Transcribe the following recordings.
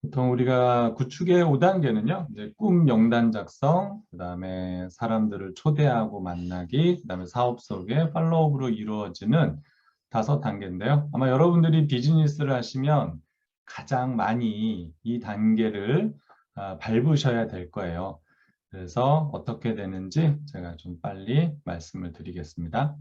보통 우리가 구축의 5단계는요, 이제 꿈 명단 작성, 그 다음에 사람들을 초대하고 만나기, 그 다음에 사업 속의 팔로우업으로 이루어지는 5단계인데요. 아마 여러분들이 비즈니스를 하시면 가장 많이 이 단계를 밟으셔야 될 거예요. 그래서 어떻게 되는지 제가 좀 빨리 말씀을 드리겠습니다.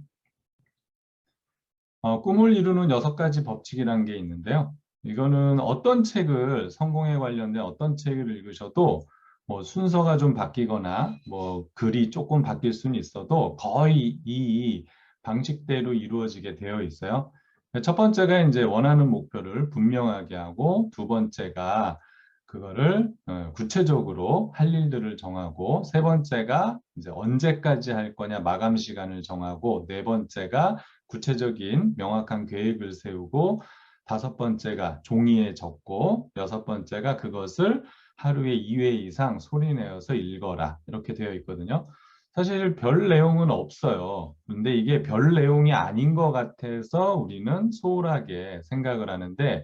꿈을 이루는 6가지 법칙이라는 게 있는데요. 이거는 어떤 책을 성공에 관련된 어떤 책을 읽으셔도 뭐 순서가 좀 바뀌거나 뭐 글이 조금 바뀔 수는 있어도 거의 이 방식대로 이루어지게 되어 있어요. 첫 번째가 이제 원하는 목표를 분명하게 하고, 두 번째가 그거를 구체적으로 할 일들을 정하고, 세 번째가 이제 언제까지 할 거냐 마감 시간을 정하고, 네 번째가 구체적인 명확한 계획을 세우고, 5번째가 종이에 적고, 6번째가 그것을 하루에 2회 이상 소리내어서 읽어라, 이렇게 되어 있거든요. 사실 별 내용은 없어요. 근데 이게 별 내용이 아닌 것 같아서 우리는 소홀하게 생각을 하는데,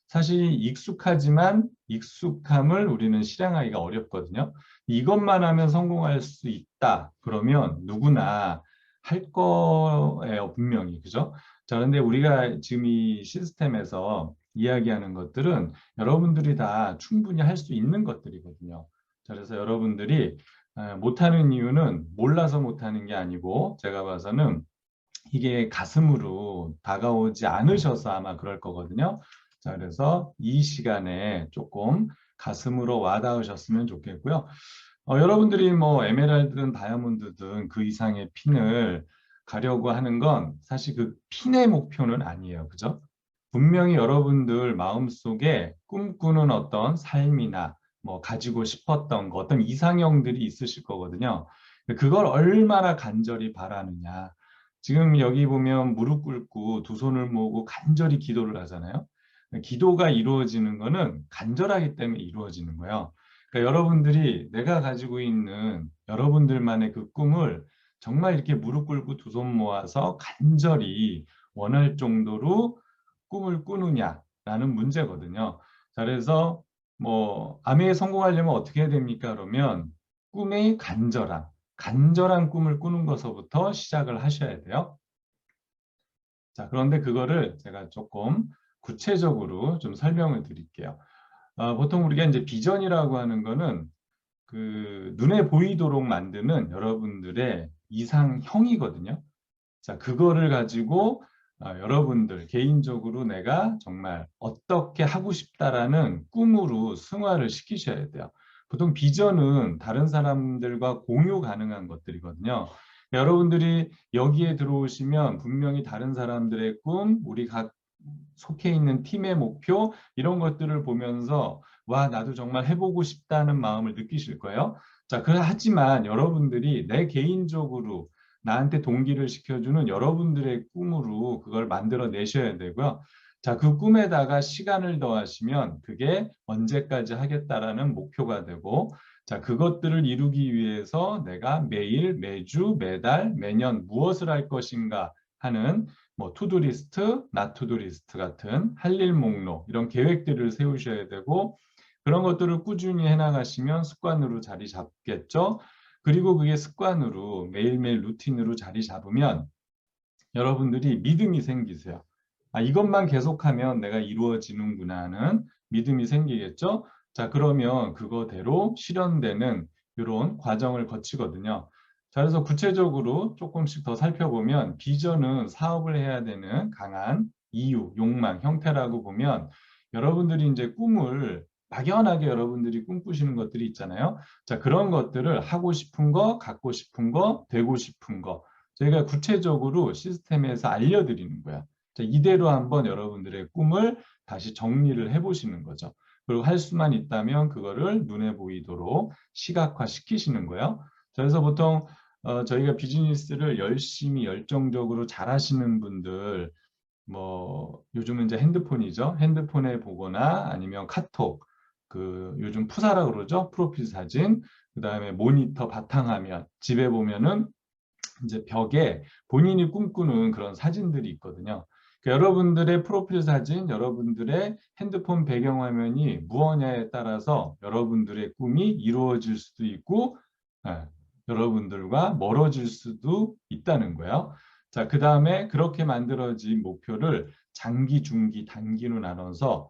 사실 익숙하지만 익숙함을 우리는 실행하기가 어렵거든요. 이것만 하면 성공할 수 있다, 그러면 누구나 할 거예요, 분명히. 그죠? 자, 그런데 우리가 지금 이 시스템에서 이야기하는 것들은 여러분들이 다 충분히 할 수 있는 것들이거든요. 자, 그래서 여러분들이 못하는 이유는 몰라서 못하는 게 아니고, 제가 봐서는 이게 가슴으로 다가오지 않으셔서 아마 그럴 거거든요. 자, 그래서 이 시간에 조금 가슴으로 와닿으셨으면 좋겠고요. 여러분들이 뭐 에메랄드든 다이아몬드든 그 이상의 핀을 가려고 하는 건 사실 그 핀의 목표는 아니에요. 그죠? 분명히 여러분들 마음속에 꿈꾸는 어떤 삶이나 뭐 가지고 싶었던 거, 어떤 이상형들이 있으실 거거든요. 그걸 얼마나 간절히 바라느냐. 지금 여기 보면 무릎 꿇고 두 손을 모으고 간절히 기도를 하잖아요. 기도가 이루어지는 거는 간절하기 때문에 이루어지는 거예요. 그러니까 여러분들이 내가 가지고 있는 여러분들만의 그 꿈을 정말 이렇게 무릎 꿇고 두 손 모아서 간절히 원할 정도로 꿈을 꾸느냐라는 문제거든요. 자, 그래서 뭐 암에 성공하려면 어떻게 해야 됩니까? 그러면 꿈의 간절한 꿈을 꾸는 것부터 시작을 하셔야 돼요. 자, 그런데 그거를 제가 조금 구체적으로 좀 설명을 드릴게요. 보통 우리가 이제 비전이라고 하는 거는 그 눈에 보이도록 만드는 여러분들의 이상형이거든요. 자, 그거를 가지고 여러분들 개인적으로 내가 정말 어떻게 하고 싶다라는 꿈으로 승화를 시키셔야 돼요. 보통 비전은 다른 사람들과 공유 가능한 것들이거든요. 여러분들이 여기에 들어오시면 분명히 다른 사람들의 꿈, 우리 각 속해 있는 팀의 목표, 이런 것들을 보면서 와, 나도 정말 해보고 싶다는 마음을 느끼실 거예요. 자, 하지만 여러분들이 내 개인적으로 나한테 동기를 시켜주는 여러분들의 꿈으로 그걸 만들어 내셔야 되고요. 자, 그 꿈에다가 시간을 더하시면 그게 언제까지 하겠다라는 목표가 되고, 자, 그것들을 이루기 위해서 내가 매일, 매주, 매달, 매년 무엇을 할 것인가 하는 뭐 투두리스트, 나투두리스트 같은 할 일 목록, 이런 계획들을 세우셔야 되고, 그런 것들을 꾸준히 해나가시면 습관으로 자리 잡겠죠. 그리고 그게 습관으로 매일매일 루틴으로 자리 잡으면 여러분들이 믿음이 생기세요. 아, 이것만 계속하면 내가 이루어지는구나 하는 믿음이 생기겠죠. 자, 그러면 그거대로 실현되는 이런 과정을 거치거든요. 자, 그래서 구체적으로 조금씩 더 살펴보면 비전은 사업을 해야 되는 강한 이유, 욕망, 형태라고 보면 여러분들이 이제 꿈을 막연하게 여러분들이 꿈꾸시는 것들이 있잖아요. 자, 그런 것들을 하고 싶은 거, 갖고 싶은 거, 되고 싶은 거, 저희가 구체적으로 시스템에서 알려드리는 거야. 자, 이대로 한번 여러분들의 꿈을 다시 정리를 해보시는 거죠. 그리고 할 수만 있다면 그거를 눈에 보이도록 시각화 시키시는 거예요. 그래서 보통 저희가 비즈니스를 열심히 열정적으로 잘하시는 분들, 뭐 요즘은 이제 핸드폰이죠. 핸드폰에 보거나 아니면 카톡, 그 요즘 푸사라 그러죠. 프로필 사진, 그다음에 모니터 바탕화면, 집에 보면은 이제 벽에 본인이 꿈꾸는 그런 사진들이 있거든요. 그러니까 여러분들의 프로필 사진, 여러분들의 핸드폰 배경화면이 무엇냐에 따라서 여러분들의 꿈이 이루어질 수도 있고 예, 여러분들과 멀어질 수도 있다는 거예요. 자, 그 다음에 그렇게 만들어진 목표를 장기, 중기, 단기로 나눠서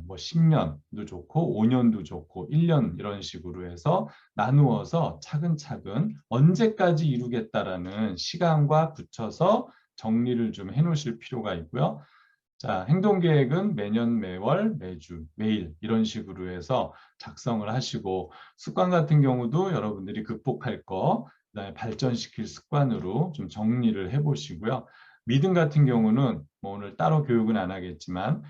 뭐 10년도 좋고 5년도 좋고 1년 이런 식으로 해서 나누어서 차근차근 언제까지 이루겠다라는 시간과 붙여서 정리를 좀 해놓으실 필요가 있고요. 자, 행동계획은 매년, 매월, 매주, 매일 이런 식으로 해서 작성을 하시고 습관 같은 경우도 여러분들이 극복할 거, 그다음에 발전시킬 습관으로 좀 정리를 해보시고요. 믿음 같은 경우는 뭐 오늘 따로 교육은 안 하겠지만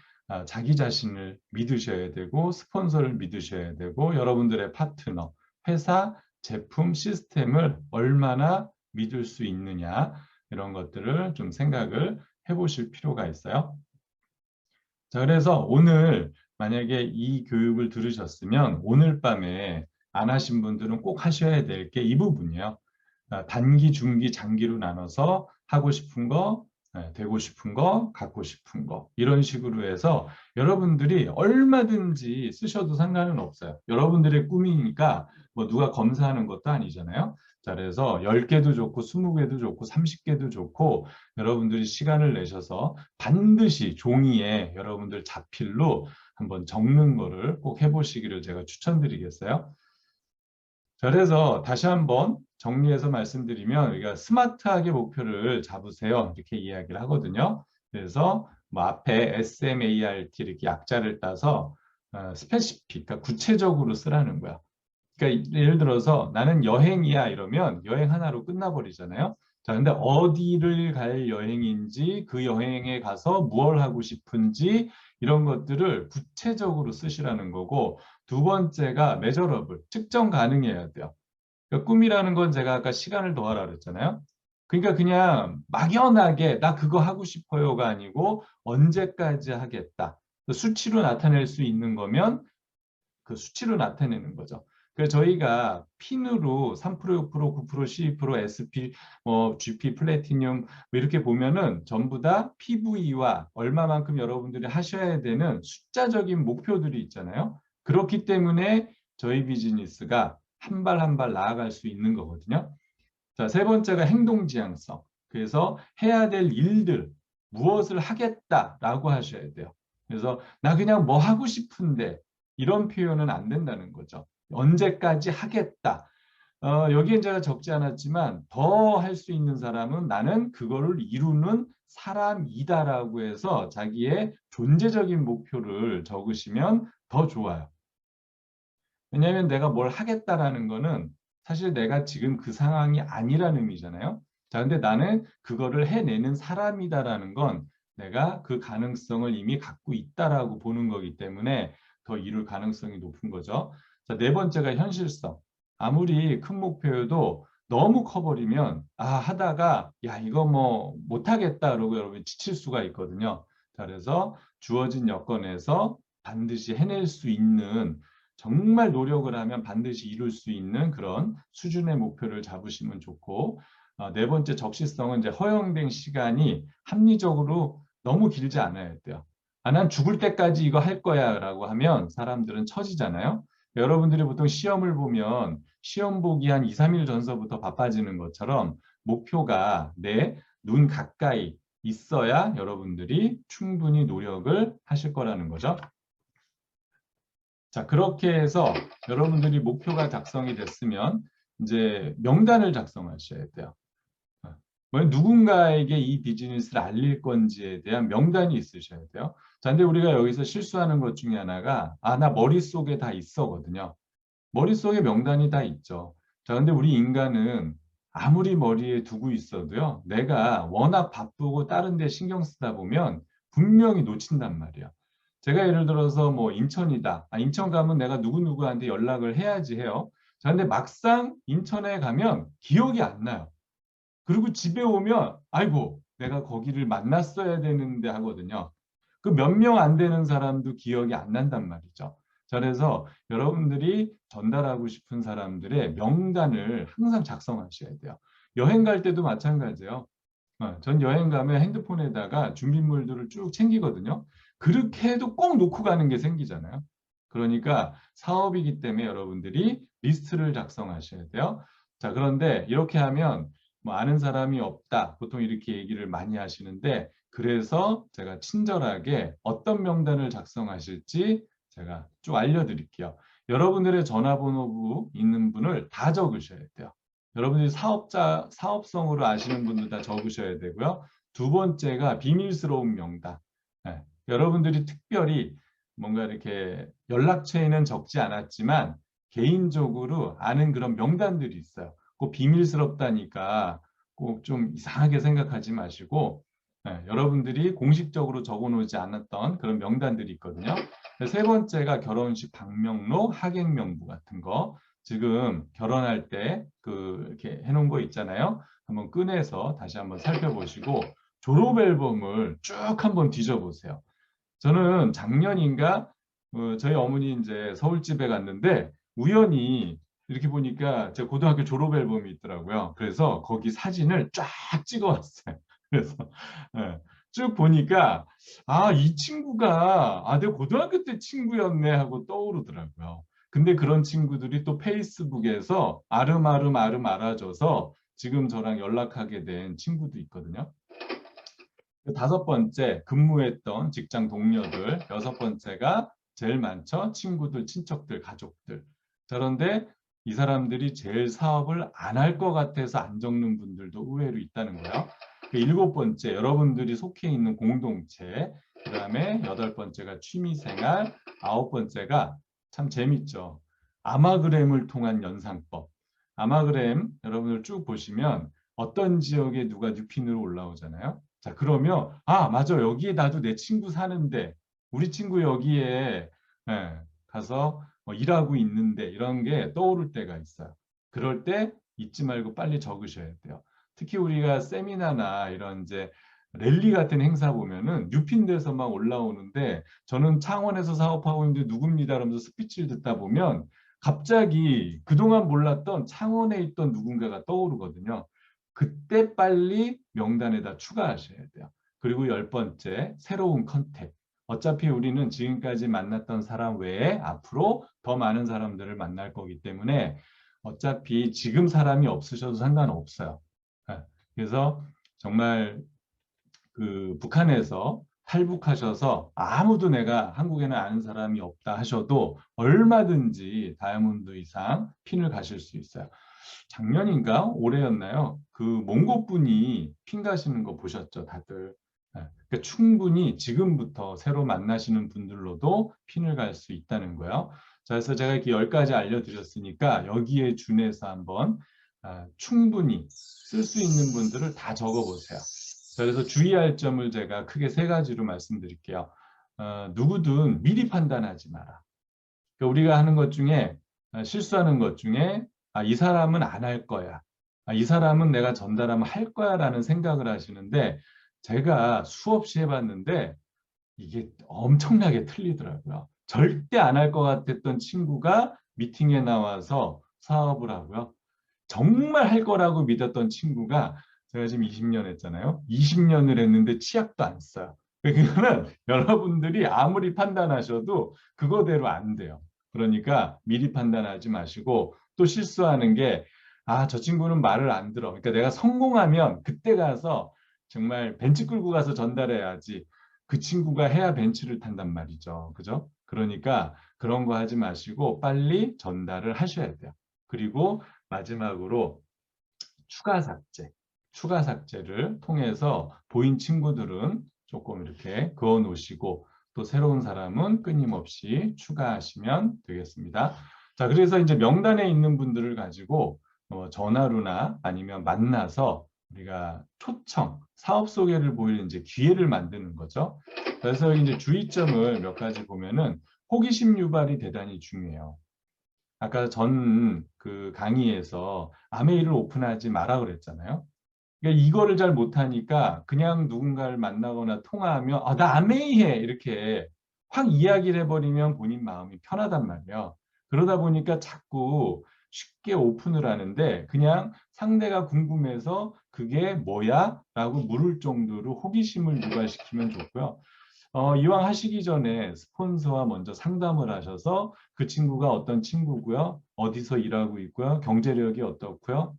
자기 자신을 믿으셔야 되고 스폰서를 믿으셔야 되고 여러분들의 파트너, 회사, 제품, 시스템을 얼마나 믿을 수 있느냐 이런 것들을 좀 생각을 해보실 필요가 있어요. 자, 그래서 오늘 만약에 이 교육을 들으셨으면 오늘 밤에 안 하신 분들은 꼭 하셔야 될 게 이 부분이에요. 단기, 중기, 장기로 나눠서 하고 싶은 거, 되고 싶은 거, 갖고 싶은 거 이런 식으로 해서 여러분들이 얼마든지 쓰셔도 상관은 없어요. 여러분들의 꿈이니까 뭐 누가 검사하는 것도 아니잖아요. 자, 그래서 10개도 좋고 20개도 좋고 30개도 좋고 여러분들이 시간을 내셔서 반드시 종이에 여러분들 자필로 한번 적는 거를 꼭 해보시기를 제가 추천드리겠어요. 자, 그래서 다시 한번 정리해서 말씀드리면 우리가 스마트하게 목표를 잡으세요. 이렇게 이야기를 하거든요. 그래서 뭐 앞에 SMART 이렇게 약자를 따서 스페시픽, 그러니까 구체적으로 쓰라는 거야. 그러니까 예를 들어서 나는 여행이야 이러면 여행 하나로 끝나버리잖아요. 자, 근데 어디를 갈 여행인지 그 여행에 가서 무엇을 하고 싶은지 이런 것들을 구체적으로 쓰시라는 거고 두 번째가 measurable, 측정 가능해야 돼요. 그러니까 꿈이라는 건 제가 아까 시간을 더하라 그랬잖아요. 그러니까 그냥 막연하게 나 그거 하고 싶어요가 아니고 언제까지 하겠다. 수치로 나타낼 수 있는 거면 그 수치로 나타내는 거죠. 그래서 저희가 핀으로 3%, 6%, 9%, 12%, SP, GP, 플래티늄 뭐 이렇게 보면은 전부 다 PV와 얼마만큼 여러분들이 하셔야 되는 숫자적인 목표들이 있잖아요. 그렇기 때문에 저희 비즈니스가 한 발 한 발 나아갈 수 있는 거거든요. 자, 세 번째가 행동 지향성. 그래서 해야 될 일들, 무엇을 하겠다라고 하셔야 돼요. 그래서 나 그냥 뭐 하고 싶은데 이런 표현은 안 된다는 거죠. 언제까지 하겠다. 여기엔 제가 적지 않았지만 더 할 수 있는 사람은 나는 그거를 이루는 사람이다라고 해서 자기의 존재적인 목표를 적으시면 더 좋아요. 왜냐하면 내가 뭘 하겠다라는 거는 사실 내가 지금 그 상황이 아니라는 의미잖아요. 자, 근데 나는 그거를 해내는 사람이다라는 건 내가 그 가능성을 이미 갖고 있다라고 보는 거기 때문에 더 이룰 가능성이 높은 거죠. 자, 네 번째가 현실성. 아무리 큰 목표여도 너무 커버리면 하다가 야 이거 뭐 못하겠다 그러고 여러분 지칠 수가 있거든요. 자, 그래서 주어진 여건에서 반드시 해낼 수 있는 정말 노력을 하면 반드시 이룰 수 있는 그런 수준의 목표를 잡으시면 좋고 네 번째 적시성은 이제 허용된 시간이 합리적으로 너무 길지 않아야 돼요. 난 죽을 때까지 이거 할 거야 라고 하면 사람들은 처지잖아요. 여러분들이 보통 시험을 보면 시험 보기 한 2, 3일 전서부터 바빠지는 것처럼 목표가 내 눈 가까이 있어야 여러분들이 충분히 노력을 하실 거라는 거죠. 자, 그렇게 해서 여러분들이 목표가 작성이 됐으면 이제 명단을 작성하셔야 돼요. 뭐 누군가에게 이 비즈니스를 알릴 건지에 대한 명단이 있으셔야 돼요. 자, 근데 우리가 여기서 실수하는 것 중에 하나가 나 머릿속에 다 있어거든요. 머릿속에 명단이 다 있죠. 자, 근데 우리 인간은 아무리 머리에 두고 있어도요. 내가 워낙 바쁘고 다른 데 신경 쓰다 보면 분명히 놓친단 말이에요. 제가 예를 들어서 뭐 인천이다. 인천 가면 내가 누구누구한테 연락을 해야지 해요. 자, 근데 막상 인천에 가면 기억이 안 나요. 그리고 집에 오면 아이고 내가 거기를 만났어야 되는데 하거든요. 그 몇 명 안 되는 사람도 기억이 안 난단 말이죠. 자, 그래서 여러분들이 전달하고 싶은 사람들의 명단을 항상 작성하셔야 돼요. 여행 갈 때도 마찬가지예요. 전 여행 가면 핸드폰에다가 준비물들을 쭉 챙기거든요. 그렇게 해도 꼭 놓고 가는 게 생기잖아요. 그러니까 사업이기 때문에 여러분들이 리스트를 작성하셔야 돼요. 자, 그런데 이렇게 하면 뭐 아는 사람이 없다. 보통 이렇게 얘기를 많이 하시는데 그래서 제가 친절하게 어떤 명단을 작성하실지 제가 쭉 알려드릴게요. 여러분들의 전화번호 있는 분을 다 적으셔야 돼요. 여러분들이 사업성으로 아시는 분들 다 적으셔야 되고요. 두 번째가 비밀스러운 명단. 네. 여러분들이 특별히 뭔가 이렇게 연락처에는 적지 않았지만 개인적으로 아는 그런 명단들이 있어요. 꼭 비밀스럽다니까 꼭 좀 이상하게 생각하지 마시고 네, 여러분들이 공식적으로 적어놓지 않았던 그런 명단들이 있거든요. 세 번째가 결혼식 방명록, 하객명부 같은 거. 지금 결혼할 때 이렇게 해놓은 거 있잖아요. 한번 꺼내서 다시 한번 살펴보시고 졸업 앨범을 쭉 한번 뒤져보세요. 저는 작년인가 저희 어머니 이제 서울집에 갔는데 우연히 이렇게 보니까 제 고등학교 졸업 앨범이 있더라고요. 그래서 거기 사진을 쫙 찍어왔어요. 그래서 예, 쭉 보니까 이 친구가 내 고등학교 때 친구였네 하고 떠오르더라고요. 근데 그런 친구들이 또 페이스북에서 아름아름 알아줘서 지금 저랑 연락하게 된 친구도 있거든요. 다섯 번째, 근무했던 직장 동료들. 여섯 번째가 제일 많죠. 친구들, 친척들, 가족들. 그런데 이 사람들이 제일 사업을 안 할 것 같아서 안 적는 분들도 의외로 있다는 거예요. 일곱 번째, 여러분들이 속해 있는 공동체. 그 다음에 여덟 번째가 취미생활. 아홉 번째가 참 재밌죠. 아마그램을 통한 연상법. 아마그램 여러분들 쭉 보시면 어떤 지역에 누가 뉴핀으로 올라오잖아요. 자, 그러면 맞아. 여기에 나도 내 친구 사는데 우리 친구 여기에 가서 일하고 있는데 이런 게 떠오를 때가 있어요. 그럴 때 잊지 말고 빨리 적으셔야 돼요. 특히 우리가 세미나나 이런 이제 랠리 같은 행사 보면은 뉴핀돼서 막 올라오는데 저는 창원에서 사업하고 있는데 누굽니다 하면서 스피치를 듣다 보면 갑자기 그동안 몰랐던 창원에 있던 누군가가 떠오르거든요. 그때 빨리 명단에다 추가하셔야 돼요. 그리고 열 번째, 새로운 컨택. 어차피 우리는 지금까지 만났던 사람 외에 앞으로 더 많은 사람들을 만날 거기 때문에 어차피 지금 사람이 없으셔도 상관없어요. 예, 그래서 정말 북한에서 탈북하셔서 아무도 내가 한국에는 아는 사람이 없다 하셔도 얼마든지 다이아몬드 이상 핀을 가실 수 있어요. 작년인가 올해였나요? 몽고 분이 핀 가시는 거 보셨죠, 다들. 그러니까 충분히 지금부터 새로 만나시는 분들로도 핀을 갈 수 있다는 거예요. 자, 그래서 제가 이렇게 10가지 알려드렸으니까 여기에 준해서 한번 충분히 쓸 수 있는 분들을 다 적어보세요. 자, 그래서 주의할 점을 제가 크게 세 가지로 말씀드릴게요. 누구든 미리 판단하지 마라. 그러니까 우리가 하는 것 중에 실수하는 것 중에 이 사람은 안 할 거야. 이 사람은 내가 전달하면 할 거야라는 생각을 하시는데 제가 수없이 해봤는데 이게 엄청나게 틀리더라고요. 절대 안 할 것 같았던 친구가 미팅에 나와서 사업을 하고요. 정말 할 거라고 믿었던 친구가 제가 지금 20년 했잖아요. 20년을 했는데 치약도 안 써요. 그거는 여러분들이 아무리 판단하셔도 그거대로 안 돼요. 그러니까 미리 판단하지 마시고 또 실수하는 게 저 친구는 말을 안 들어. 그러니까 내가 성공하면 그때 가서 정말 벤치 끌고 가서 전달해야지. 그 친구가 해야 벤치를 탄단 말이죠. 그죠? 그러니까 그런 거 하지 마시고 빨리 전달을 하셔야 돼요. 그리고 마지막으로 추가 삭제. 추가 삭제를 통해서 보인 친구들은 조금 이렇게 그어 놓으시고 또 새로운 사람은 끊임없이 추가하시면 되겠습니다. 자, 그래서 이제 명단에 있는 분들을 가지고 전화로나 아니면 만나서 우리가 초청, 사업 소개를 보이는 이제 기회를 만드는 거죠. 그래서 이제 주의점을 몇 가지 보면은 호기심 유발이 대단히 중요해요. 아까 강의에서 아메이를 오픈하지 마라 그랬잖아요. 그러니까 이거를 잘 못하니까 그냥 누군가를 만나거나 통화하면 나 아메이 해 이렇게 확 이야기를 해버리면 본인 마음이 편하단 말이에요. 그러다 보니까 자꾸 쉽게 오픈을 하는데 그냥 상대가 궁금해서 그게 뭐야? 라고 물을 정도로 호기심을 유발시키면 좋고요. 이왕 하시기 전에 스폰서와 먼저 상담을 하셔서 그 친구가 어떤 친구고요. 어디서 일하고 있고요. 경제력이 어떻고요.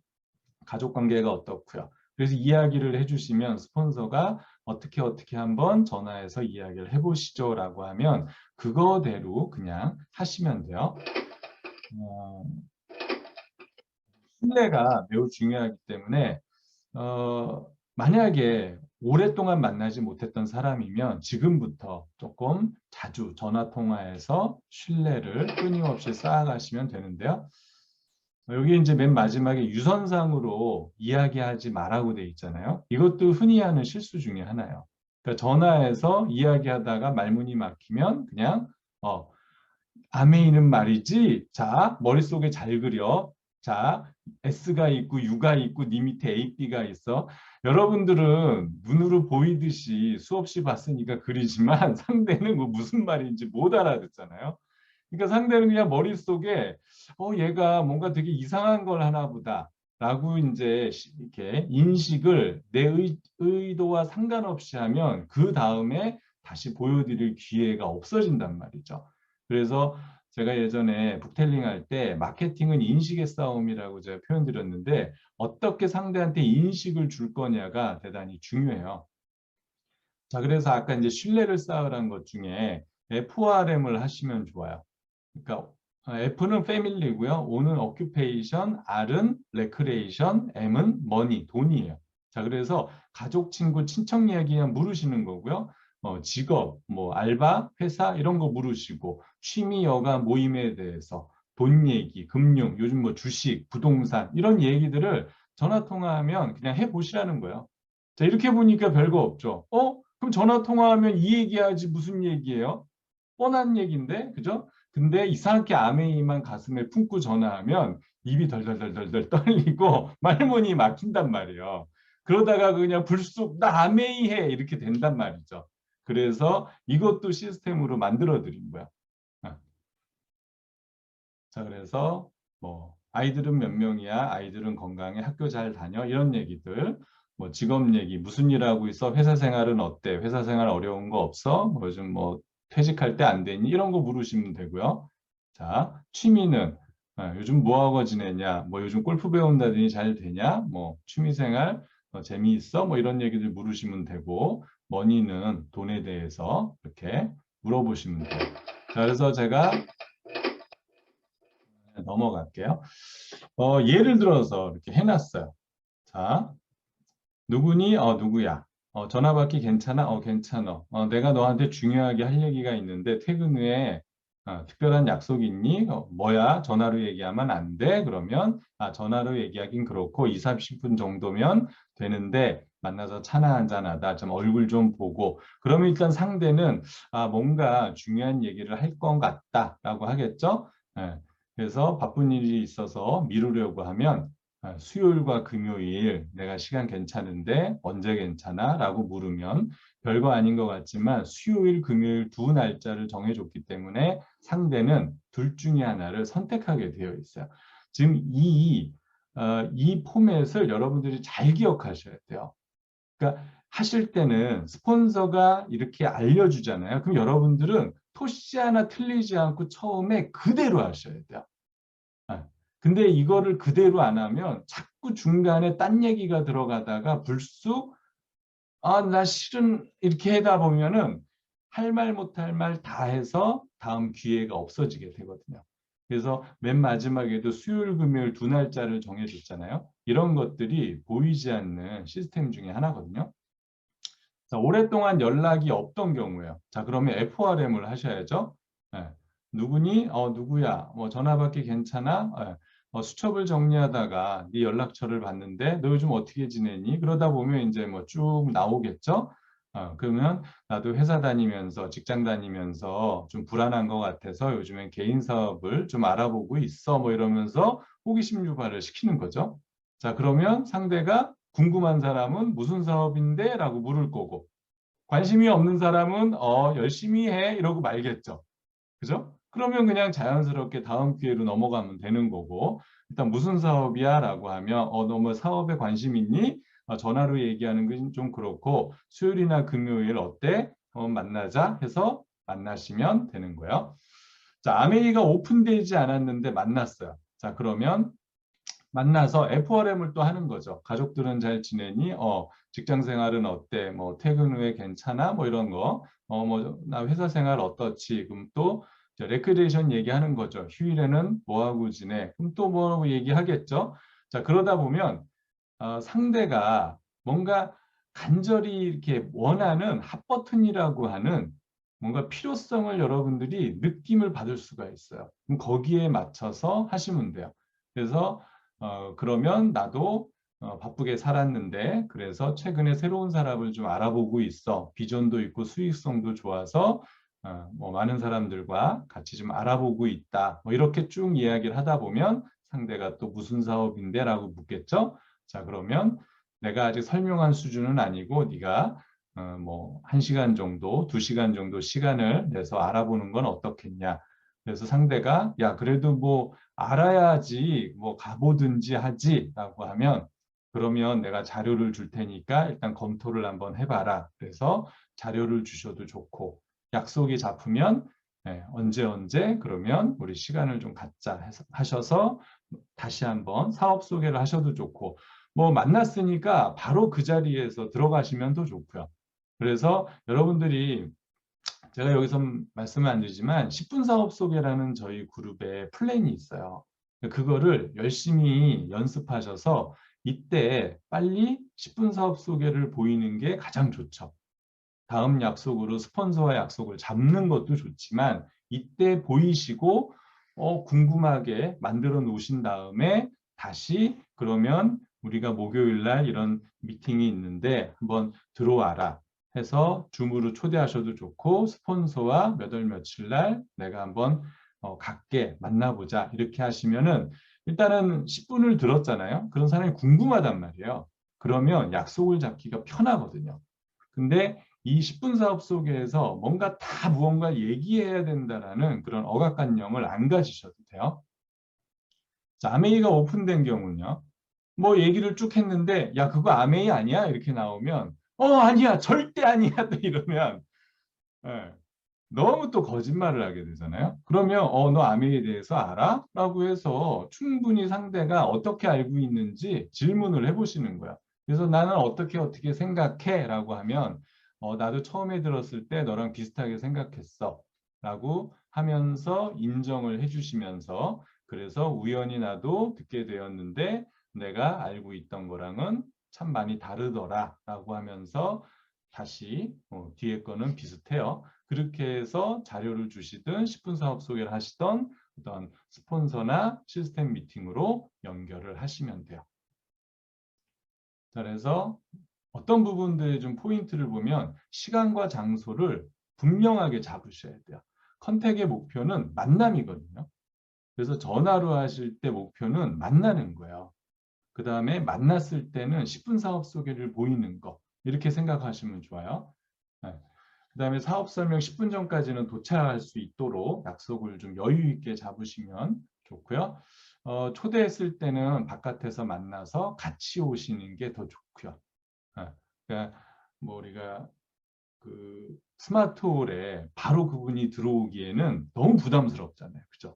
가족 관계가 어떻고요. 그래서 이야기를 해주시면 스폰서가 어떻게 한번 전화해서 이야기를 해보시죠 라고 하면 그거대로 그냥 하시면 돼요. 어, 신뢰가 매우 중요하기 때문에 만약에 오랫동안 만나지 못했던 사람이면 지금부터 조금 자주 전화 통화해서 신뢰를 끊임없이 쌓아가시면 되는데요. 여기 이제 맨 마지막에 유선상으로 이야기하지 말라고 돼 있잖아요. 이것도 흔히 하는 실수 중에 하나예요. 그러니까 전화해서 이야기하다가 말문이 막히면 그냥 아메이는 말이지. 자, 머릿속에 잘 그려. 자, S가 있고 U가 있고 니 밑에 A, B가 있어. 여러분들은 눈으로 보이듯이 수없이 봤으니까 그리지만 상대는 뭐 무슨 말인지 못 알아듣잖아요. 그러니까 상대는 그냥 머릿속에 얘가 뭔가 되게 이상한 걸 하나 보다 라고 이제 이렇게 인식을 내 의도와 상관없이 하면 그 다음에 다시 보여드릴 기회가 없어진단 말이죠. 그래서 제가 예전에 북텔링 할 때 마케팅은 인식의 싸움이라고 제가 표현드렸는데 어떻게 상대한테 인식을 줄 거냐가 대단히 중요해요. 자, 그래서 아까 이제 신뢰를 쌓으라는 것 중에 FRM을 하시면 좋아요. 그러니까 F는 패밀리고요. O는 occupation, R은 recreation, M은 money, 돈이에요. 자, 그래서 가족, 친구, 친척 이야기 그냥 물으시는 거고요. 직업, 뭐 알바, 회사 이런 거 물으시고 취미, 여가, 모임에 대해서 돈 얘기, 금융, 요즘 뭐 주식, 부동산 이런 얘기들을 전화 통화하면 그냥 해보시라는 거예요. 자, 이렇게 보니까 별거 없죠. 그럼 전화 통화하면 이 얘기하지 무슨 얘기예요? 뻔한 얘기인데, 그죠? 근데 이상하게 아메이만 가슴에 품고 전화하면 입이 덜덜덜덜 떨리고 말문이 막힌단 말이에요. 그러다가 그냥 불쑥 나 아메이 해 이렇게 된단 말이죠. 그래서 이것도 시스템으로 만들어 드린 거야. 아, 자, 그래서 뭐 아이들은 몇 명이야? 아이들은 건강해? 학교 잘 다녀? 이런 얘기들. 뭐 직업 얘기, 무슨 일 하고 있어? 회사 생활은 어때? 회사 생활 어려운 거 없어? 뭐 요즘 뭐 퇴직할 때 안 되니? 이런 거 물으시면 되고요. 자, 취미는 요즘 뭐 하고 지내냐? 뭐 요즘 골프 배운다더니 잘 되냐? 뭐 취미 생활 재미있어? 뭐 이런 얘기들 물으시면 되고, 머니는 돈에 대해서 이렇게 물어보시면 돼요. 자, 그래서 제가 넘어갈게요. 예를 들어서 이렇게 해놨어요. 자, 누구니? 누구야? 전화 받기 괜찮아? 괜찮아. 내가 너한테 중요하게 할 얘기가 있는데 퇴근 후에 특별한 약속이 있니? 뭐야? 전화로 얘기하면 안 돼? 그러면 전화로 얘기하긴 그렇고 2, 30분 정도면 되는데 만나서 차나 한잔하다. 좀 얼굴 좀 보고 그러면 일단 상대는 뭔가 중요한 얘기를 할 것 같다라고 하겠죠? 예. 그래서 바쁜 일이 있어서 미루려고 하면 수요일과 금요일 내가 시간 괜찮은데 언제 괜찮아? 라고 물으면 별거 아닌 것 같지만 수요일, 금요일 두 날짜를 정해줬기 때문에 상대는 둘 중에 하나를 선택하게 되어 있어요. 지금 이 포맷을 여러분들이 잘 기억하셔야 돼요. 그러니까 하실 때는 스폰서가 이렇게 알려주잖아요. 그럼 여러분들은 토시 하나 틀리지 않고 처음에 그대로 하셔야 돼요. 근데 이거를 그대로 안 하면 자꾸 중간에 딴 얘기가 들어가다가 불쑥 나 실은 이렇게 하다 보면은 할 말 못할 말 다 해서 다음 기회가 없어지게 되거든요. 그래서 맨 마지막에도 수요일, 금요일 두 날짜를 정해줬잖아요. 이런 것들이 보이지 않는 시스템 중에 하나거든요. 자, 오랫동안 연락이 없던 경우에요. 자, 그러면 FRM을 하셔야죠. 예. 누구니? 누구야? 뭐 전화 받기 괜찮아? 예. 수첩을 정리하다가 네 연락처를 봤는데 너 요즘 어떻게 지내니? 그러다 보면 이제 뭐 쭉 나오겠죠? 그러면 나도 회사 다니면서 직장 다니면서 좀 불안한 것 같아서 요즘엔 개인 사업을 좀 알아보고 있어. 뭐 이러면서 호기심 유발을 시키는 거죠. 자, 그러면 상대가 궁금한 사람은 무슨 사업인데? 라고 물을 거고 관심이 없는 사람은 열심히 해 이러고 말겠죠. 그죠? 그러면 그냥 자연스럽게 다음 기회로 넘어가면 되는 거고, 일단 무슨 사업이야? 라고 하면 너 뭐 사업에 관심 있니? 전화로 얘기하는 건 좀 그렇고 수요일이나 금요일 어때? 만나자 해서 만나시면 되는 거예요. 자, 아메이가 오픈되지 않았는데 만났어요. 자, 그러면 만나서 FRM을 또 하는 거죠. 가족들은 잘 지내니? 직장 생활은 어때? 뭐 퇴근 후에 괜찮아? 뭐 이런 거. 뭐 나 회사 생활 어떻지? 그럼 또 레크레이션 얘기하는 거죠. 휴일에는 뭐 하고 지내? 그럼 또 뭐 얘기하겠죠. 자, 그러다 보면 상대가 뭔가 간절히 이렇게 원하는 핫버튼이라고 하는 뭔가 필요성을 여러분들이 느낌을 받을 수가 있어요. 그럼 거기에 맞춰서 하시면 돼요. 그래서 그러면 나도 바쁘게 살았는데 그래서 최근에 새로운 사람을 좀 알아보고 있어. 비전도 있고 수익성도 좋아서 뭐 많은 사람들과 같이 좀 알아보고 있다. 뭐 이렇게 쭉 이야기를 하다 보면 상대가 또 무슨 사업인데? 라고 묻겠죠. 자, 그러면 내가 아직 설명한 수준은 아니고 네가 뭐 1시간 정도, 2시간 정도 시간을 내서 알아보는 건 어떻겠냐. 그래서 상대가 야, 그래도 뭐 알아야지 뭐 가보든지 하지라고 하면 그러면 내가 자료를 줄 테니까 일단 검토를 한번 해봐라. 그래서 자료를 주셔도 좋고 약속이 잡히면 언제 그러면 우리 시간을 좀 갖자 하셔서 다시 한번 사업 소개를 하셔도 좋고 뭐 만났으니까 바로 그 자리에서 들어가시면 더 좋고요. 그래서 여러분들이 제가 여기서 말씀을 안 드리지만 10분 사업 소개라는 저희 그룹에 플랜이 있어요. 그거를 열심히 연습하셔서 이때 빨리 10분 사업 소개를 보이는 게 가장 좋죠. 다음 약속으로 스폰서와 약속을 잡는 것도 좋지만 이때 보이시고 궁금하게 만들어 놓으신 다음에 다시 그러면 우리가 목요일 날 이런 미팅이 있는데 한번 들어와라 해서 줌으로 초대하셔도 좋고 스폰서와 몇 월 며칠 날 내가 한번 갖게 만나보자 이렇게 하시면은 일단은 10분을 들었잖아요. 그런 사람이 궁금하단 말이에요. 그러면 약속을 잡기가 편하거든요. 근데 이 10분 사업 속에서 뭔가 다 무언가 얘기해야 된다라는 그런 억압관념을 안 가지셔도 돼요. 자, 아메이가 오픈된 경우는요. 뭐 얘기를 쭉 했는데 야 그거 아메이 아니야? 이렇게 나오면 아니야 절대 아니야 또 이러면 예, 너무 또 거짓말을 하게 되잖아요. 그러면 너 아메이에 대해서 알아? 라고 해서 충분히 상대가 어떻게 알고 있는지 질문을 해보시는 거야. 그래서 나는 어떻게 생각해? 라고 하면 나도 처음에 들었을 때 너랑 비슷하게 생각했어. 라고 하면서 인정을 해주시면서 그래서 우연히 나도 듣게 되었는데 내가 알고 있던 거랑은 참 많이 다르더라 라고 하면서 다시 뒤에 거는 비슷해요. 그렇게 해서 자료를 주시든 10분 사업 소개를 하시던 어떤 스폰서나 시스템 미팅으로 연결을 하시면 돼요. 그래서 어떤 부분들에 좀 포인트를 보면 시간과 장소를 분명하게 잡으셔야 돼요. 컨택의 목표는 만남이거든요. 그래서 전화로 하실 때 목표는 만나는 거예요. 그 다음에 만났을 때는 10분 사업 소개를 보이는 거 이렇게 생각하시면 좋아요. 네. 그다음에 사업 설명 10분 전까지는 도착할 수 있도록 약속을 좀 여유 있게 잡으시면 좋고요. 초대했을 때는 바깥에서 만나서 같이 오시는 게 더 좋고요. 그러니까 뭐 우리가 그 스마트홀에 바로 그분이 들어오기에는 너무 부담스럽잖아요. 그죠?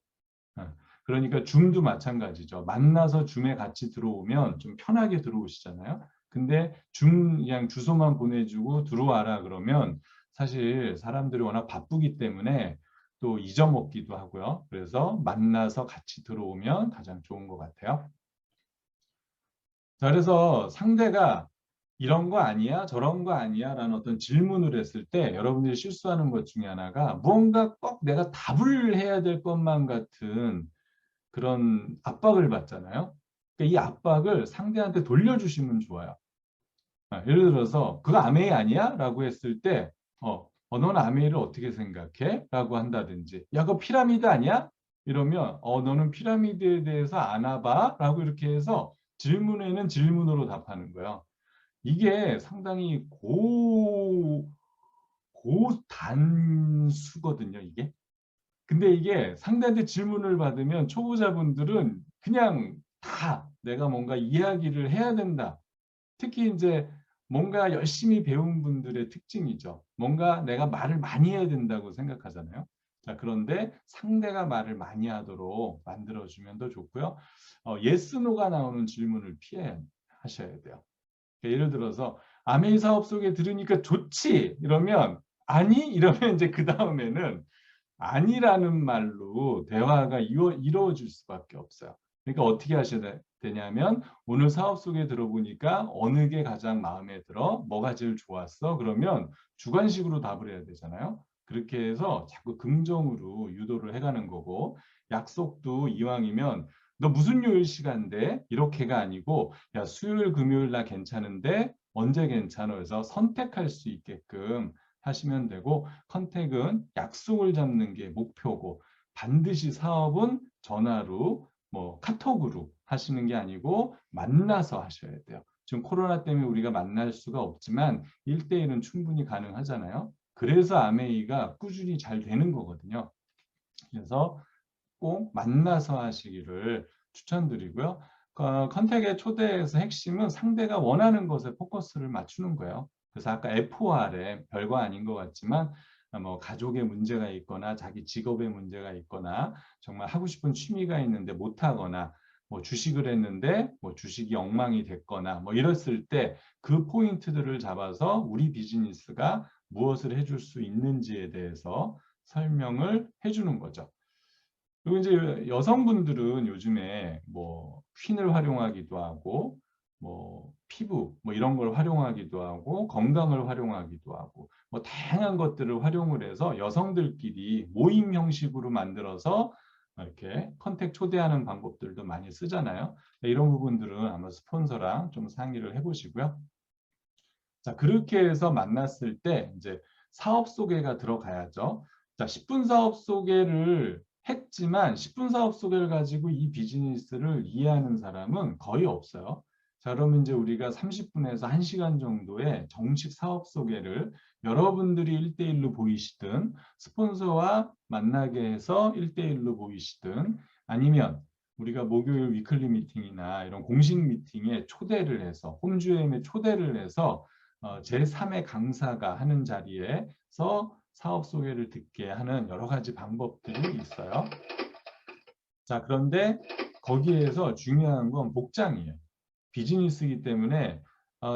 예. 그러니까 줌도 마찬가지죠. 만나서 줌에 같이 들어오면 좀 편하게 들어오시잖아요. 근데 줌 그냥 주소만 보내주고 들어와라 그러면 사실 사람들이 워낙 바쁘기 때문에 또 잊어먹기도 하고요. 그래서 만나서 같이 들어오면 가장 좋은 것 같아요. 자, 그래서 상대가 이런 거 아니야? 저런 거 아니야? 라는 어떤 질문을 했을 때 여러분들이 실수하는 것 중에 하나가 무언가 꼭 내가 답을 해야 될 것만 같은 그런 압박을 받잖아요. 그러니까 이 압박을 상대한테 돌려주시면 좋아요. 예를 들어서 그거 아메이 아니야? 라고 했을 때 너는 아메이를 어떻게 생각해? 라고 한다든지 야 그거 피라미드 아니야? 이러면 너는 피라미드에 대해서 아나 봐? 라고 이렇게 해서 질문에는 질문으로 답하는 거예요. 이게 상당히 고단수거든요, 이게. 근데 이게 상대한테 질문을 받으면 초보자분들은 그냥 다 내가 뭔가 이야기를 해야 된다. 특히 이제 뭔가 열심히 배운 분들의 특징이죠. 뭔가 내가 말을 많이 해야 된다고 생각하잖아요. 자, 그런데 상대가 말을 많이 하도록 만들어주면 더 좋고요. yes, no가 나오는 질문을 피해 하셔야 돼요. 그러니까 예를 들어서 아메이 사업 속에 들으니까 좋지 이러면 아니 이러면 이제 그 다음에는 아니라는 말로 대화가 이루어질 수밖에 없어요. 그러니까 어떻게 하셔야 되냐면 오늘 사업 속에 들어보니까 어느 게 가장 마음에 들어? 뭐가 제일 좋았어? 그러면 주관식으로 답을 해야 되잖아요. 그렇게 해서 자꾸 긍정으로 유도를 해가는 거고 약속도 이왕이면 너 무슨 요일 시간대? 이렇게가 아니고 야 수요일 금요일 나 괜찮은데 언제 괜찮아? 그래서 선택할 수 있게끔 하시면 되고 컨택은 약속을 잡는 게 목표고 반드시 사업은 전화로 뭐 카톡으로 하시는 게 아니고 만나서 하셔야 돼요. 지금 코로나 때문에 우리가 만날 수가 없지만 1대1은 충분히 가능하잖아요. 그래서 아메이가 꾸준히 잘 되는 거거든요. 그래서 꼭 만나서 하시기를 추천드리고요. 컨택의 초대에서 핵심은 상대가 원하는 것에 포커스를 맞추는 거예요. 그래서 아까 F4R에 별거 아닌 것 같지만 뭐 가족의 문제가 있거나 자기 직업의 문제가 있거나 정말 하고 싶은 취미가 있는데 못하거나 뭐 주식을 했는데 뭐 주식이 엉망이 됐거나 뭐 이랬을 때 그 포인트들을 잡아서 우리 비즈니스가 무엇을 해줄 수 있는지에 대해서 설명을 해주는 거죠. 그리고 이제 여성분들은 요즘에 뭐 퀸을 활용하기도 하고 뭐 피부 뭐 이런 걸 활용하기도 하고 건강을 활용하기도 하고 뭐 다양한 것들을 활용을 해서 여성들끼리 모임 형식으로 만들어서 이렇게 컨택 초대하는 방법들도 많이 쓰잖아요. 이런 부분들은 아마 스폰서랑 좀 상의를 해보시고요. 자, 그렇게 해서 만났을 때 이제 사업 소개가 들어가야죠. 자, 10분 사업 소개를 했지만 10분 사업 소개를 가지고 이 비즈니스를 이해하는 사람은 거의 없어요. 자, 그러면 이제 우리가 30분에서 1시간 정도의 정식 사업 소개를 여러분들이 1대1로 보이시든 스폰서와 만나게 해서 1대1로 보이시든 아니면 우리가 목요일 위클리 미팅이나 이런 공식 미팅에 초대를 해서 홈주엠에 초대를 해서 제3의 강사가 하는 자리에서 사업 소개를 듣게 하는 여러 가지 방법들이 있어요. 자, 그런데 거기에서 중요한 건 복장이에요. 비즈니스이기 때문에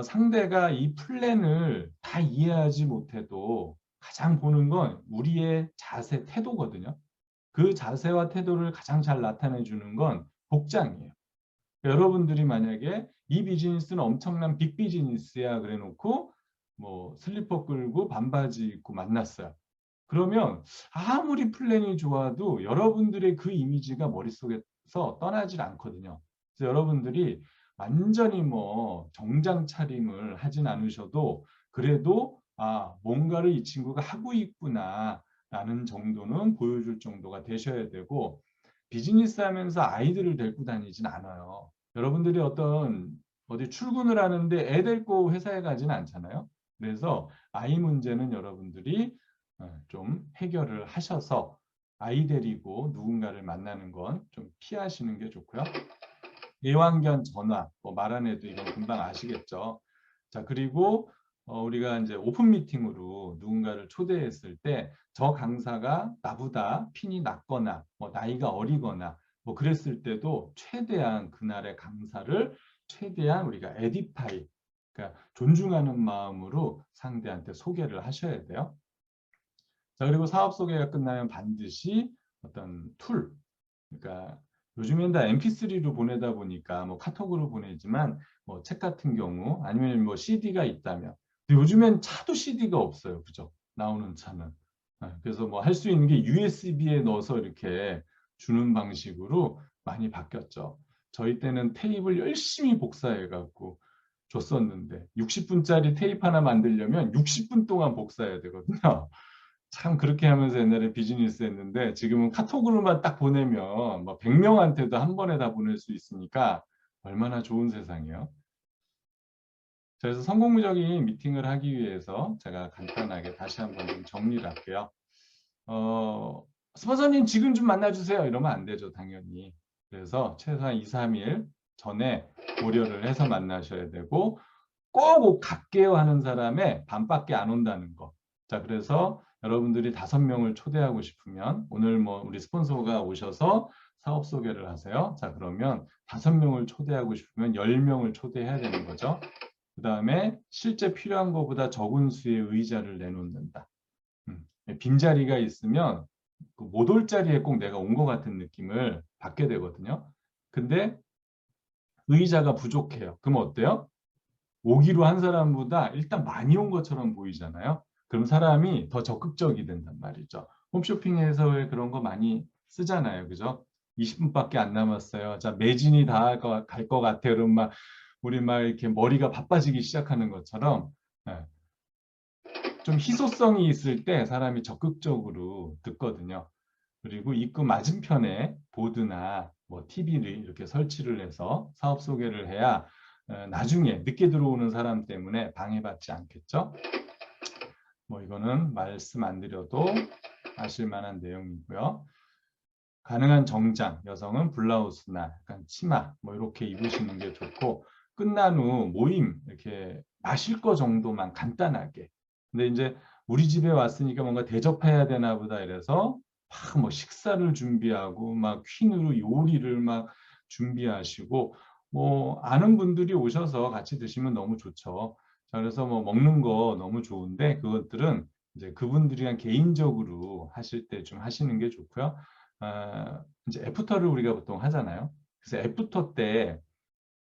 상대가 이 플랜을 다 이해하지 못해도 가장 보는 건 우리의 자세, 태도거든요. 그 자세와 태도를 가장 잘 나타내 주는 건 복장이에요. 여러분들이 만약에 이 비즈니스는 엄청난 빅 비즈니스야 그래 놓고 뭐 슬리퍼 끌고 반바지 입고 만났어요. 그러면 아무리 플랜이 좋아도 여러분들의 그 이미지가 머릿속에서 떠나질 않거든요. 그래서 여러분들이 완전히 뭐 정장 차림을 하진 않으셔도 그래도 뭔가를 이 친구가 하고 있구나 라는 정도는 보여줄 정도가 되셔야 되고 비즈니스 하면서 아이들을 데리고 다니진 않아요. 여러분들이 어디 출근을 하는데 애 데리고 회사에 가진 않잖아요. 그래서 아이 문제는 여러분들이 좀 해결을 하셔서 아이 데리고 누군가를 만나는 건 좀 피하시는 게 좋고요. 예왕견 전화, 뭐 말 안 해도 이건 금방 아시겠죠. 자, 그리고 우리가 이제 오픈 미팅으로 누군가를 초대했을 때 저 강사가 나보다 핀이 낮거나 뭐 나이가 어리거나 뭐 그랬을 때도 최대한 그날의 강사를 최대한 우리가 에디파이, 그러니까 존중하는 마음으로 상대한테 소개를 하셔야 돼요. 자, 그리고 사업 소개가 끝나면 반드시 어떤 툴, 그러니까 요즘엔 다 MP3로 보내다 보니까 뭐 카톡으로 보내지만 뭐 책 같은 경우 아니면 뭐 CD가 있다면 근데 요즘엔 차도 CD가 없어요. 그죠? 나오는 차는. 그래서 뭐 할 수 있는 게 USB에 넣어서 이렇게 주는 방식으로 많이 바뀌었죠. 저희 때는 테이프를 열심히 복사해 갖고 줬었는데 60분짜리 테이프 하나 만들려면 60분 동안 복사해야 되거든요. 참 그렇게 하면서 옛날에 비즈니스 했는데 지금은 카톡으로만 딱 보내면 뭐 100명한테도 한 번에 다 보낼 수 있으니까 얼마나 좋은 세상이에요. 그래서 성공적인 미팅을 하기 위해서 제가 간단하게 다시 한번 좀 정리를 할게요. 어, 스폰서님 지금 좀 만나주세요. 이러면 안 되죠, 당연히. 그래서 최소한 2, 3일 전에 고려를 해서 만나셔야 되고 꼭 갈게요 하는 사람의 반밖에 안 온다는 거. 자, 그래서 여러분들이 5명을 초대하고 싶으면 오늘 뭐 우리 스폰서가 오셔서 사업 소개를 하세요. 자, 그러면 5명을 초대하고 싶으면 10명을 초대해야 되는 거죠. 그 다음에 실제 필요한 것보다 적은 수의 의자를 내놓는다. 빈자리가 있으면 못 올 자리에 꼭 내가 온 것 같은 느낌을 받게 되거든요. 근데 의자가 부족해요. 그럼 어때요? 오기로 한 사람보다 일단 많이 온 것처럼 보이잖아요. 그럼 사람이 더 적극적이 된단 말이죠. 홈쇼핑에서 왜 그런 거 많이 쓰잖아요. 그죠? 20분밖에 안 남았어요. 자, 매진이 다 갈 것 같아요. 그럼 막 우리 막 이렇게 머리가 바빠지기 시작하는 것처럼 예, 좀 희소성이 있을 때 사람이 적극적으로 듣거든요. 그리고 입구 맞은편에 보드나 뭐 TV를 이렇게 설치를 해서 사업 소개를 해야 나중에 늦게 들어오는 사람 때문에 방해받지 않겠죠. 뭐 이거는 말씀 안 드려도 아실 만한 내용이고요. 가능한 정장, 여성은 블라우스나 약간 치마 뭐 이렇게 입으시는 게 좋고 끝난 후 모임 이렇게 마실 거 정도만 간단하게. 근데 이제 우리 집에 왔으니까 뭔가 대접해야 되나 보다 이래서 막 뭐 식사를 준비하고 막 퀸으로 요리를 막 준비하시고 뭐 아는 분들이 오셔서 같이 드시면 너무 좋죠. 자, 그래서 뭐 먹는 거 너무 좋은데 그것들은 이제 그분들이랑 개인적으로 하실 때 좀 하시는 게 좋고요. 이제 애프터를 우리가 보통 하잖아요. 그래서 애프터 때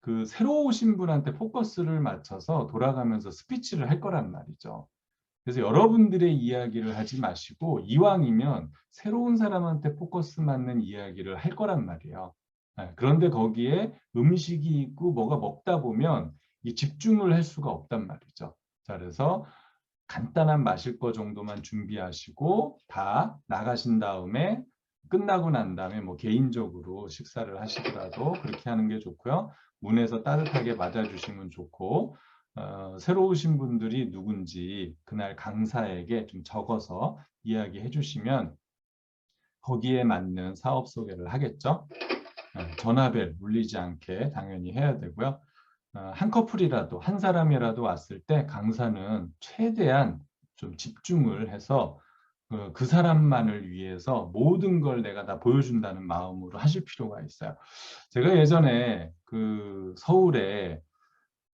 그 새로 오신 분한테 포커스를 맞춰서 돌아가면서 스피치를 할 거란 말이죠. 그래서 여러분들의 이야기를 하지 마시고 이왕이면 새로운 사람한테 포커스 맞는 이야기를 할 거란 말이에요. 그런데 거기에 음식이 있고 뭐가 먹다 보면 이 집중을 할 수가 없단 말이죠. 자, 그래서 간단한 마실 거 정도만 준비하시고 다 나가신 다음에 끝나고 난 다음에 뭐 개인적으로 식사를 하시더라도 그렇게 하는 게 좋고요. 문에서 따뜻하게 맞아주시면 좋고 새로 오신 분들이 누군지 그날 강사에게 좀 적어서 이야기해 주시면 거기에 맞는 사업 소개를 하겠죠. 전화벨 울리지 않게 당연히 해야 되고요. 한 커플이라도 한 사람이라도 왔을 때 강사는 최대한 좀 집중을 해서 그 사람만을 위해서 모든 걸 내가 다 보여준다는 마음으로 하실 필요가 있어요. 제가 예전에 그 서울에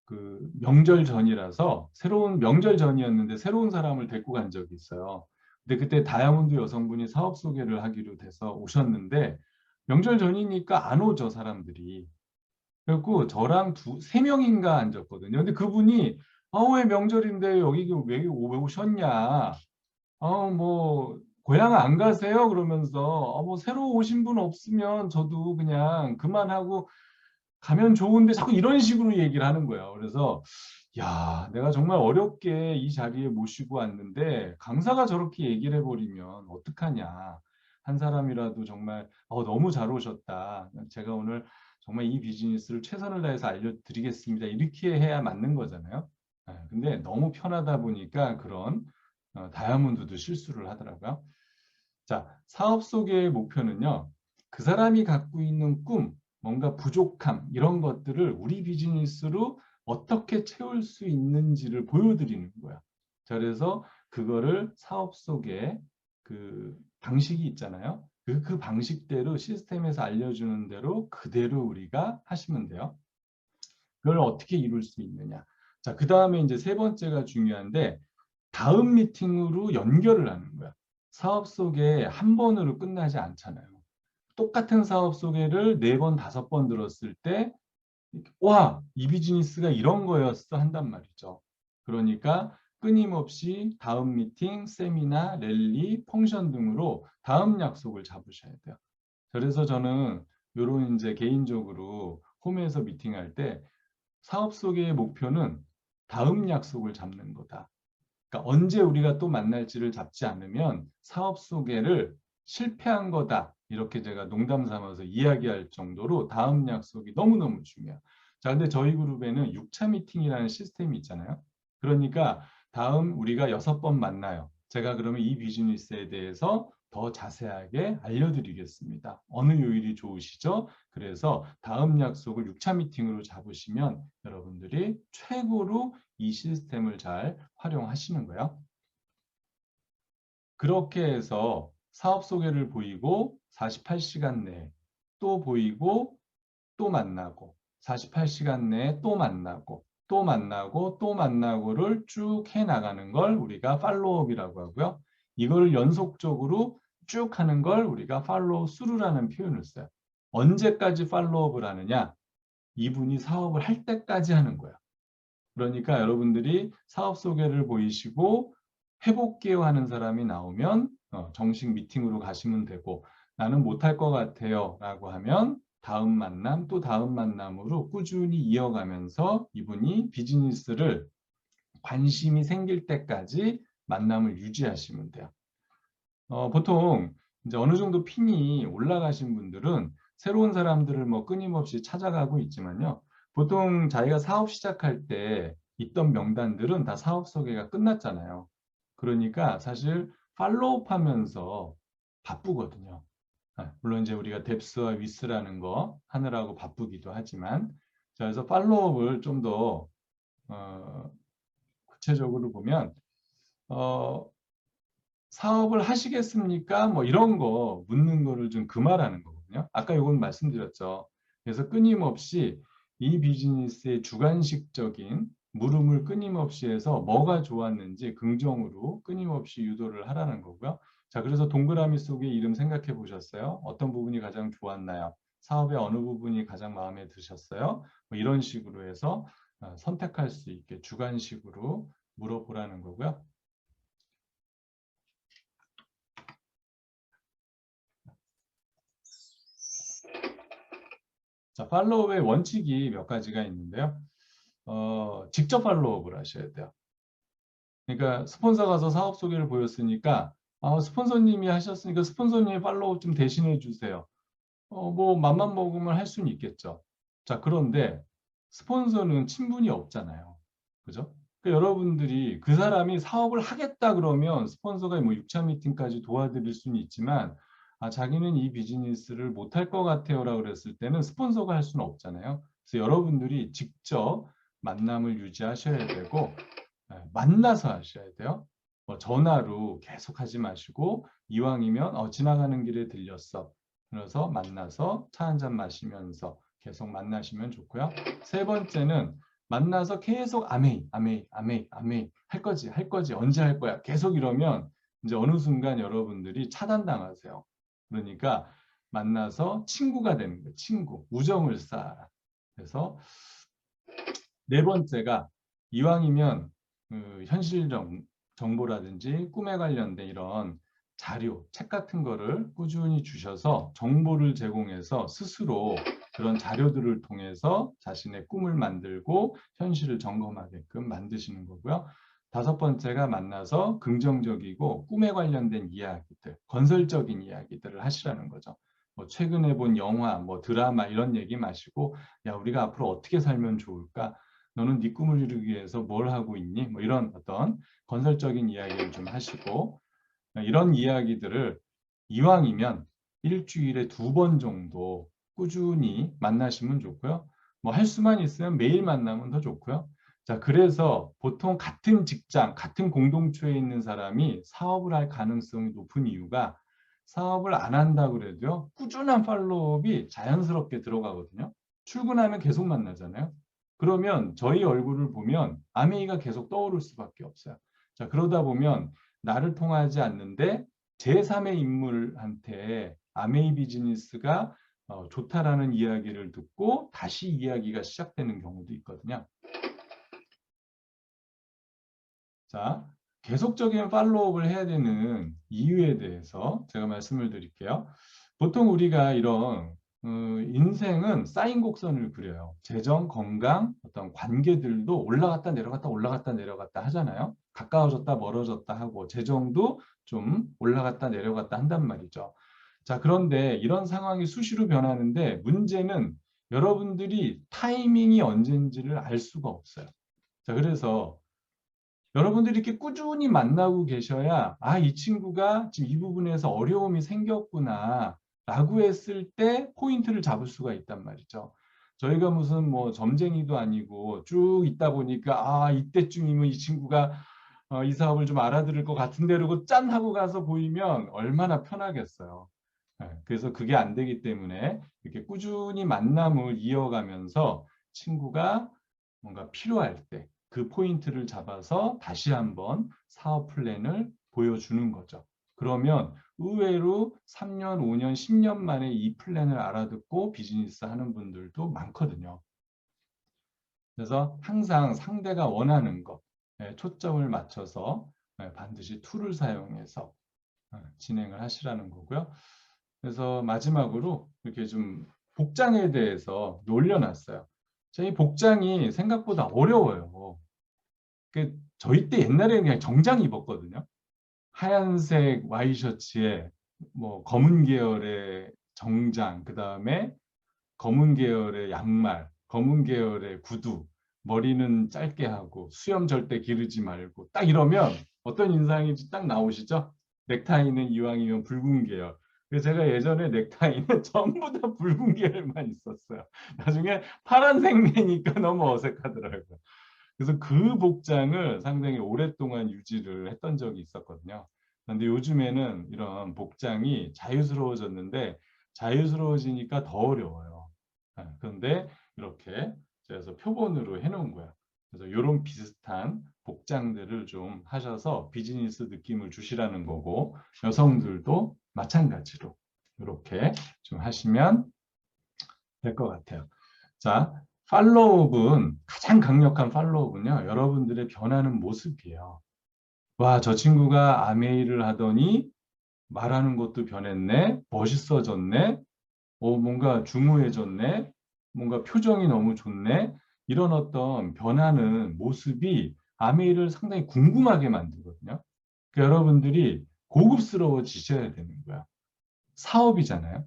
그 명절 전이라서 새로운 명절 전이었는데 새로운 사람을 데리고 간 적이 있어요. 근데 그때 다이아몬드 여성분이 사업 소개를 하기로 돼서 오셨는데 명절 전이니까 안 오죠, 사람들이. 그래갖고 저랑 세 명인가 앉았거든요. 근데 그분이 왜 명절인데 여기 왜 오셨냐? 뭐 고향 안 가세요? 그러면서 뭐 새로 오신 분 없으면 저도 그냥 그만하고 가면 좋은데 자꾸 이런 식으로 얘기를 하는 거예요. 그래서 야, 내가 정말 어렵게 이 자리에 모시고 왔는데 강사가 저렇게 얘기를 해버리면 어떡하냐. 한 사람이라도 정말 너무 잘 오셨다. 제가 오늘 정말 이 비즈니스를 최선을 다해서 알려드리겠습니다. 이렇게 해야 맞는 거잖아요. 근데 너무 편하다 보니까 그런 다이아몬드도 실수를 하더라고요. 자, 사업 속의 목표는요. 그 사람이 갖고 있는 꿈, 뭔가 부족함 이런 것들을 우리 비즈니스로 어떻게 채울 수 있는지를 보여드리는 거야. 자, 그래서 그거를 사업 속에 그 방식이 있잖아요. 그 방식대로 시스템에서 알려주는 대로 그대로 우리가 하시면 돼요. 그걸 어떻게 이룰 수 있느냐. 자, 그 다음에 이제 세 번째가 중요한데 다음 미팅으로 연결을 하는 거야. 사업 소개 한 번으로 끝나지 않잖아요. 똑같은 사업 소개를 4번, 5번 들었을 때 와, 이 비즈니스가 이런 거였어 한단 말이죠. 그러니까 끊임없이 다음 미팅, 세미나, 랠리, 펑션 등으로 다음 약속을 잡으셔야 돼요. 그래서 저는 이런 이제 개인적으로 홈에서 미팅할 때 사업 소개의 목표는 다음 약속을 잡는 거다. 그러니까 언제 우리가 또 만날지를 잡지 않으면 사업 소개를 실패한 거다. 이렇게 제가 농담 삼아서 이야기할 정도로 다음 약속이 너무너무 중요해요. 자, 근데 저희 그룹에는 6차 미팅이라는 시스템이 있잖아요. 그러니까 다음 우리가 6번 만나요. 제가 그러면 이 비즈니스에 대해서 더 자세하게 알려드리겠습니다. 어느 요일이 좋으시죠? 그래서 다음 약속을 6차 미팅으로 잡으시면 여러분들이 최고로 이 시스템을 잘 활용하시는 거예요. 그렇게 해서 사업 소개를 보이고 48시간 내에 또 보이고 또 만나고 48시간 내에 또 만나고 또 만나고 또 만나고를 쭉 해나가는 걸 우리가 팔로우업이라고 하고요. 이걸 연속적으로 쭉 하는 걸 우리가 팔로우 스루라는 표현을 써요. 언제까지 팔로우업을 하느냐? 이분이 사업을 할 때까지 하는 거예요. 그러니까 여러분들이 사업 소개를 보이시고 해볼게요 하는 사람이 나오면 정식 미팅으로 가시면 되고, 나는 못할 것 같아요 라고 하면 다음 만남 또 다음 만남으로 꾸준히 이어가면서 이분이 비즈니스를 관심이 생길 때까지 만남을 유지하시면 돼요. 보통 이제 어느 정도 핀이 올라가신 분들은 새로운 사람들을 뭐 끊임없이 찾아가고 있지만요. 보통 자기가 사업 시작할 때 있던 명단들은 다 사업 소개가 끝났잖아요. 그러니까 사실 팔로우업 하면서 바쁘거든요. 물론 이제 우리가 뎁스와 위스라는 거 하느라고 바쁘기도 하지만, 자, 그래서 팔로우업을 좀 더 구체적으로 보면 사업을 하시겠습니까? 뭐 이런 거 묻는 거를 좀 금하라는 거거든요. 아까 이건 말씀드렸죠. 그래서 끊임없이 이 비즈니스의 주관식적인 물음을 끊임없이 해서 뭐가 좋았는지 긍정으로 끊임없이 유도를 하라는 거고요. 자, 그래서 동그라미 속에 이름 생각해 보셨어요? 어떤 부분이 가장 좋았나요? 사업의 어느 부분이 가장 마음에 드셨어요? 뭐 이런 식으로 해서 선택할 수 있게 주관식으로 물어보라는 거고요. 자, 팔로우의 원칙이 몇 가지가 있는데요. 직접 팔로우업을 하셔야 돼요. 그러니까 스폰서 가서 사업 소개를 보였으니까 스폰서님이 하셨으니까 스폰서님이 팔로우 좀 대신해 주세요. 뭐 맘만 먹으면 할 수는 있겠죠. 자, 그런데 스폰서는 친분이 없잖아요. 그죠? 그러니까 여러분들이 그 사람이 사업을 하겠다 그러면 스폰서가 뭐 6차 미팅까지 도와드릴 수는 있지만, 자기는 이 비즈니스를 못할 것 같아요라고 그랬을 때는 스폰서가 할 수는 없잖아요. 그래서 여러분들이 직접 만남을 유지하셔야 되고, 만나서 하셔야 돼요. 뭐 전화로 계속 하지 마시고, 이왕이면 지나가는 길에 들렸어. 그래서 만나서 차 한잔 마시면서 계속 만나시면 좋고요. 세 번째는 만나서 계속 아메이, 아메이, 아메이, 아메이 할 거지, 할 거지, 언제 할 거야. 계속 이러면 이제 어느 순간 여러분들이 차단당하세요. 그러니까 만나서 친구가 되는 거예요. 친구, 우정을 쌓아라. 그래서 네 번째가 이왕이면 현실 정보라든지 꿈에 관련된 이런 자료, 책 같은 거를 꾸준히 주셔서 정보를 제공해서 스스로 그런 자료들을 통해서 자신의 꿈을 만들고 현실을 점검하게끔 만드시는 거고요. 다섯 번째가 만나서 긍정적이고 꿈에 관련된 이야기들, 건설적인 이야기들을 하시라는 거죠. 뭐 최근에 본 영화, 뭐 드라마 이런 얘기 마시고, 야, 우리가 앞으로 어떻게 살면 좋을까? 너는 네 꿈을 이루기 위해서 뭘 하고 있니? 뭐 이런 어떤 건설적인 이야기를 좀 하시고, 이런 이야기들을 이왕이면 일주일에 2번 정도 꾸준히 만나시면 좋고요. 뭐 할 수만 있으면 매일 만나면 더 좋고요. 자, 그래서 보통 같은 직장, 같은 공동체에 있는 사람이 사업을 할 가능성이 높은 이유가, 사업을 안 한다 그래도요, 꾸준한 팔로우업이 자연스럽게 들어가거든요. 출근하면 계속 만나잖아요. 그러면 저희 얼굴을 보면 아메이가 계속 떠오를 수밖에 없어요. 자, 그러다 보면 나를 통하지 않는데 제3의 인물한테 아메이 비즈니스가 좋다라는 이야기를 듣고 다시 이야기가 시작되는 경우도 있거든요. 자, 계속적인 팔로우업을 해야 되는 이유에 대해서 제가 말씀을 드릴게요. 보통 우리가 이런 인생은 쌓인 곡선을 그려요. 재정, 건강, 어떤 관계들도 올라갔다 내려갔다 올라갔다 내려갔다 하잖아요. 가까워졌다 멀어졌다 하고, 재정도 좀 올라갔다 내려갔다 한단 말이죠. 자, 그런데 이런 상황이 수시로 변하는데 문제는 여러분들이 타이밍이 언제인지를 알 수가 없어요. 자, 그래서 여러분들이 이렇게 꾸준히 만나고 계셔야 아, 이 친구가 지금 이 부분에서 어려움이 생겼구나 라고 했을 때 포인트를 잡을 수가 있단 말이죠. 저희가 무슨 뭐 점쟁이도 아니고 쭉 있다 보니까 아, 이때쯤이면 이 친구가 이 사업을 좀 알아들을 것 같은데 그러고 짠 하고 가서 보이면 얼마나 편하겠어요. 그래서 그게 안 되기 때문에 이렇게 꾸준히 만남을 이어가면서 친구가 뭔가 필요할 때 그 포인트를 잡아서 다시 한번 사업 플랜을 보여주는 거죠. 그러면 의외로 3년, 5년, 10년 만에 이 플랜을 알아듣고 비즈니스 하는 분들도 많거든요. 그래서 항상 상대가 원하는 것에 초점을 맞춰서 반드시 툴을 사용해서 진행을 하시라는 거고요. 그래서 마지막으로 이렇게 좀 복장에 대해서 올려놨어요. 이 복장이 생각보다 어려워요. 저희 때 옛날에는 그냥 정장 입었거든요. 하얀색 와이셔츠에 뭐 검은 계열의 정장, 그 다음에 검은 계열의 양말, 검은 계열의 구두, 머리는 짧게 하고 수염 절대 기르지 말고 딱 이러면 어떤 인상인지 딱 나오시죠? 넥타이는 이왕이면 붉은 계열. 그래서 제가 예전에 넥타이는 전부 다 붉은 계열만 있었어요. 나중에 파란색 내니까 너무 어색하더라고요. 그래서 그 복장을 상당히 오랫동안 유지를 했던 적이 있었거든요. 그런데 요즘에는 이런 복장이 자유스러워졌는데 자유스러워지니까 더 어려워요. 그런데 이렇게 그래서 표본으로 해놓은 거예요. 그래서 이런 비슷한 복장들을 좀 하셔서 비즈니스 느낌을 주시라는 거고 여성들도 마찬가지로 이렇게 좀 하시면 될 것 같아요. 자, 팔로업은 가장 강력한 팔로업은요. 여러분들의 변하는 모습이에요. 와, 저 친구가 아메이를 하더니 말하는 것도 변했네. 멋있어졌네. 뭔가 중후해졌네. 뭔가 표정이 너무 좋네. 이런 어떤 변하는 모습이 아메이를 상당히 궁금하게 만들거든요. 그러니까 여러분들이 고급스러워지셔야 되는 거야. 사업이잖아요.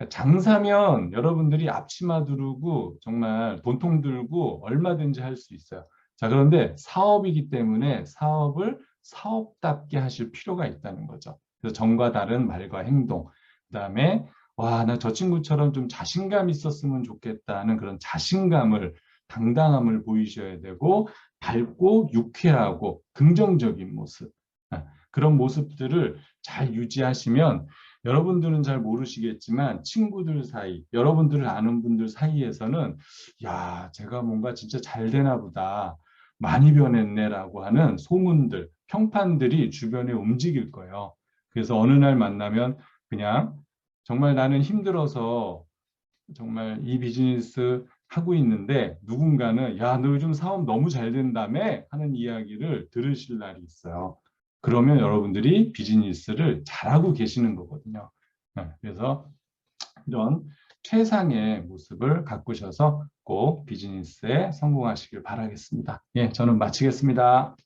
장사면 여러분들이 앞치마 두르고 정말 돈통 들고 얼마든지 할 수 있어요. 자, 그런데 사업이기 때문에 사업을 사업답게 하실 필요가 있다는 거죠. 그래서 정과 다른 말과 행동. 그다음에 와, 나 저 친구처럼 좀 자신감 있었으면 좋겠다는 그런 자신감을 당당함을 보이셔야 되고 밝고 유쾌하고 긍정적인 모습. 그런 모습들을 잘 유지하시면 여러분들은 잘 모르시겠지만 친구들 사이, 여러분들을 아는 분들 사이에서는 야, 제가 뭔가 진짜 잘 되나 보다. 많이 변했네라고 하는 소문들, 평판들이 주변에 움직일 거예요. 그래서 어느 날 만나면 그냥 정말 나는 힘들어서 정말 이 비즈니스 하고 있는데 누군가는 야, 너 요즘 사업 너무 잘 된다며 하는 이야기를 들으실 날이 있어요. 그러면 여러분들이 비즈니스를 잘하고 계시는 거거든요. 그래서 이런 최상의 모습을 가꾸셔서 꼭 비즈니스에 성공하시길 바라겠습니다. 예, 저는 마치겠습니다.